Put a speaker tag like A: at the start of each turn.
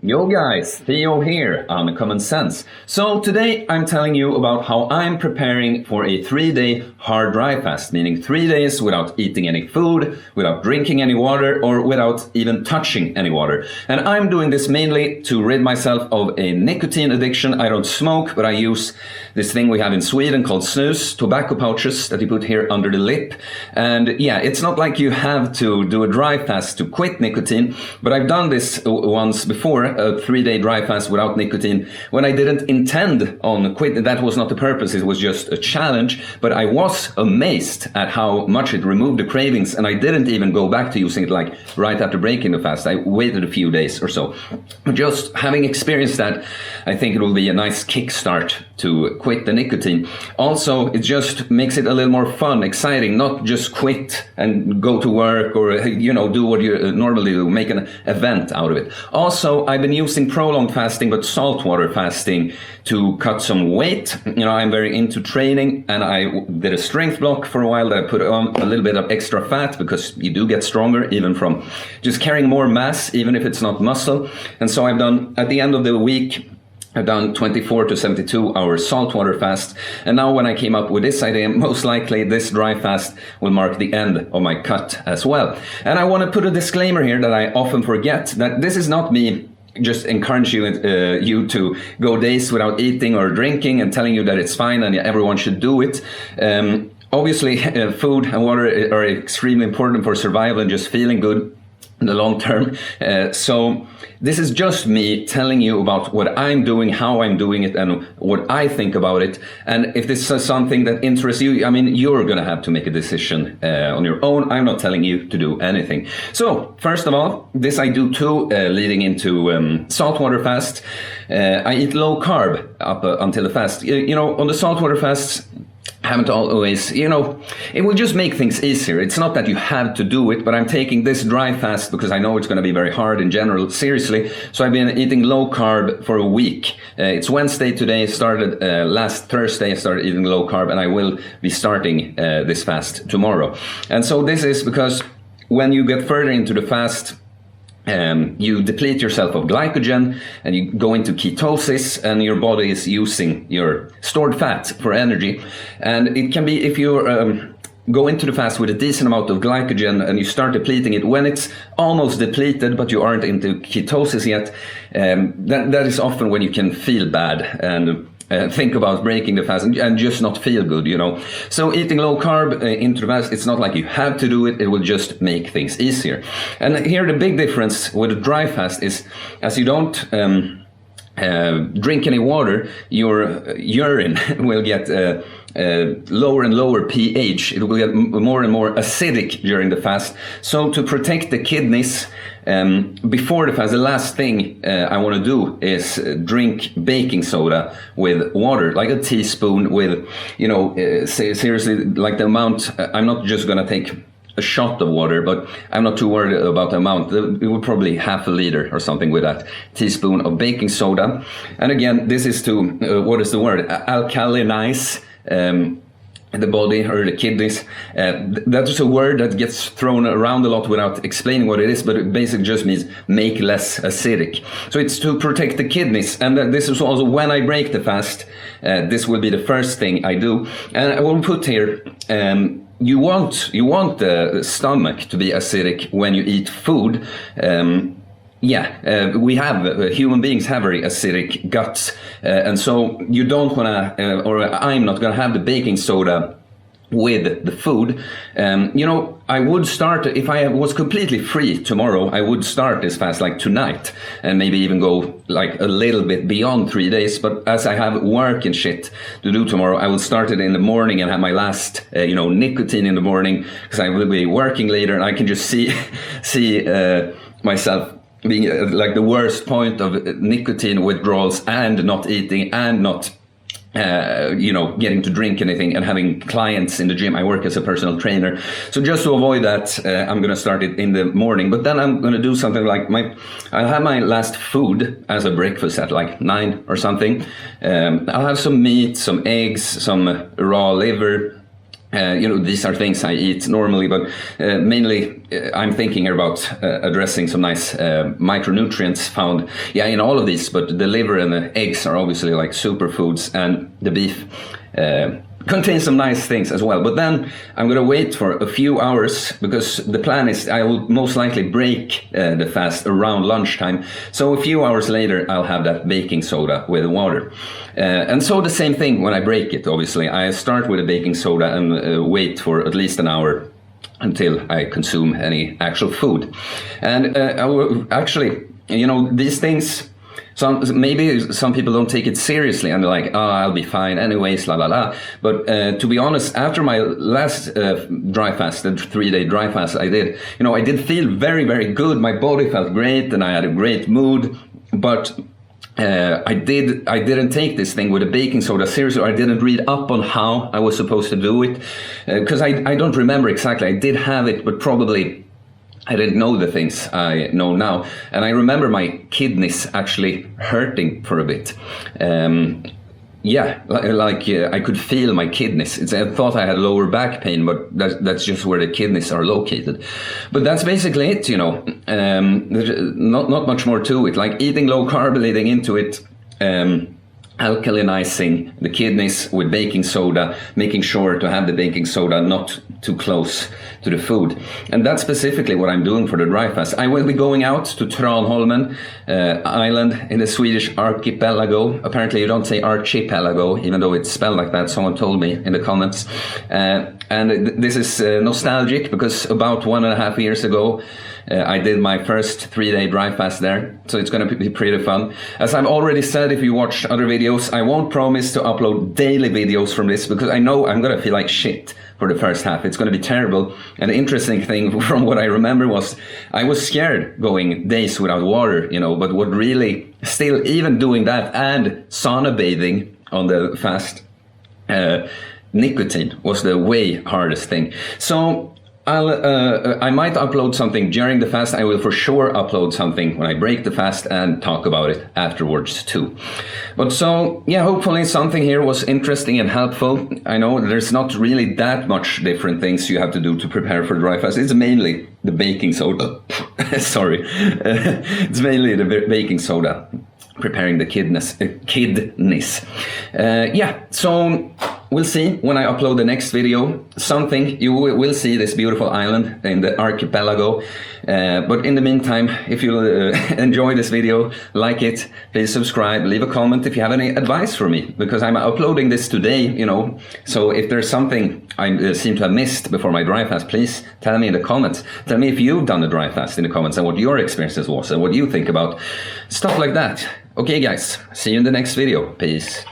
A: Yo guys, Theo here on Common Sense. So today I'm telling you about how I'm preparing for a 3-day hard dry fast, meaning 3 days without eating any food, without drinking any water, or without even touching any water. And I'm doing this mainly to rid myself of a nicotine addiction. I don't smoke, but I use this thing we have in Sweden called snus, tobacco pouches that you put here under the lip. And yeah, it's not like you have to do a dry fast to quit nicotine, but I've done this once before, a 3-day dry fast without nicotine, when I didn't intend on quitting. That was not the purpose, it was just a challenge, but I was amazed at how much it removed the cravings, and I didn't even go back to using it like right after breaking the fast. I waited a few days or so. Just having experienced that, I think it will be a nice kickstart to quit the nicotine. Also, it just makes it a little more fun, exciting, not just quit and go to work or, do what you normally do, make an event out of it. Also, I've been using prolonged fasting, but saltwater fasting to cut some weight. I'm very into training, and I did a strength block for a while that I put on a little bit of extra fat because you do get stronger even from just carrying more mass, even if it's not muscle. And so I've done, at the end of the week, I've done 24 to 72 hours saltwater fast, and now when I came up with this idea, most likely this dry fast will mark the end of my cut as well. And I want to put a disclaimer here that I often forget, that this is not me just encouraging you to go days without eating or drinking and telling you that it's fine and everyone should do it. Obviously, food and water are extremely important for survival and just feeling good in the long term. So this is just me telling you about what I'm doing, how I'm doing it, and what I think about it. And if this is something that interests you, you're gonna have to make a decision on your own. I'm not telling you to do anything. So first of all, this I do too, leading into saltwater fast. I eat low carb up until the fast. On the saltwater fasts, haven't always, it will just make things easier. It's not that you have to do it, but I'm taking this dry fast because I know it's going to be very hard in general, seriously. So I've been eating low carb for a week. It's Wednesday today, started last Thursday, I started eating low carb, and I will be starting this fast tomorrow. And so this is because when you get further into the fast, you deplete yourself of glycogen and you go into ketosis, and your body is using your stored fat for energy. And it can be, if you go into the fast with a decent amount of glycogen and you start depleting it, when it's almost depleted but you aren't into ketosis yet, that is often when you can feel bad and think about breaking the fast and just not feel good, So eating low carb into the fast, it's not like you have to do it, it will just make things easier. And here the big difference with a dry fast is, as you don't drink any water, your urine will get lower and lower pH. It will get more and more acidic during the fast. So to protect the kidneys before the fast, the last thing I want to do is drink baking soda with water, like a teaspoon with, seriously, like the amount. I'm not just going to take a shot of water, but I'm not too worried about the amount. It would probably half a liter or something with that teaspoon of baking soda. And again, this is to, what is the word? Alkalinize the body or the kidneys. That is a word that gets thrown around a lot without explaining what it is, but it basically just means make less acidic. So it's to protect the kidneys. And this is also when I break the fast, this will be the first thing I do. And I will put here, you want the stomach to be acidic when you eat food. We have, human beings have very acidic guts, and so you don't want to, or I'm not going to have the baking soda with the food. I would start, if I was completely free tomorrow, I would start this fast like tonight and maybe even go like a little bit beyond 3 days. But as I have work and shit to do tomorrow, I will start it in the morning and have my last, nicotine in the morning, because I will be working later, and I can just see myself being like the worst point of nicotine withdrawals and not eating and not getting to drink anything and having clients in the gym. I work as a personal trainer. So just to avoid that, I'm going to start it in the morning. But then I'm going to do something like I'll have my last food as a breakfast at like 9 or something. I'll have some meat, some eggs, some raw liver, These are things I eat normally, but mainly I'm thinking about addressing some nice micronutrients found, in all of these. But the liver and the eggs are obviously like superfoods, and the beef contains some nice things as well. But then I'm going to wait for a few hours, because the plan is I will most likely break the fast around lunchtime. So a few hours later, I'll have that baking soda with water. And so the same thing when I break it, obviously. I start with a baking soda and wait for at least an hour until I consume any actual food. And I will actually, these things... maybe some people don't take it seriously and they're like, I'll be fine anyways, la la la. But to be honest, after my last dry fast, the 3-day dry fast I did, I did feel very, very good. My body felt great and I had a great mood. But I didn't take this thing with a baking soda seriously. I didn't read up on how I was supposed to do it, because I don't remember exactly. I did have it, but probably I didn't know the things I know now. And I remember my kidneys actually hurting for a bit. I could feel my kidneys. I thought I had lower back pain, but that's just where the kidneys are located. But that's basically it, There's not much more to it. Like eating low carb, leading into it, alkalinizing the kidneys with baking soda, making sure to have the baking soda not too close to the food. And that's specifically what I'm doing for the dry fast. I will be going out to Tranholmen island in the Swedish archipelago. Apparently you don't say archipelago, even though it's spelled like that. Someone told me in the comments. And this is nostalgic, because about 1.5 years ago, I did my first 3-day dry fast there, so it's going to be pretty fun. As I've already said, if you watch other videos, I won't promise to upload daily videos from this, because I know I'm going to feel like shit for the first half. It's going to be terrible. And the interesting thing from what I remember was I was scared going days without water, but what really, still even doing that and sauna bathing on the fast, nicotine was the way hardest thing. So I might upload something during the fast. I will for sure upload something when I break the fast and talk about it afterwards too. But so, hopefully something here was interesting and helpful. I know there's not really that much different things you have to do to prepare for dry fast. It's mainly the baking soda. Sorry. It's mainly the baking soda preparing the kidneys. So we'll see when I upload the next video. Something, you will see this beautiful island in the archipelago. But in the meantime, if you enjoy this video, like it, please subscribe, leave a comment if you have any advice for me, because I'm uploading this today, So if there's something I seem to have missed before my dry fast, please tell me in the comments. Tell me if you've done a dry fast in the comments and what your experiences was and what you think about stuff like that. Okay guys, see you in the next video. Peace.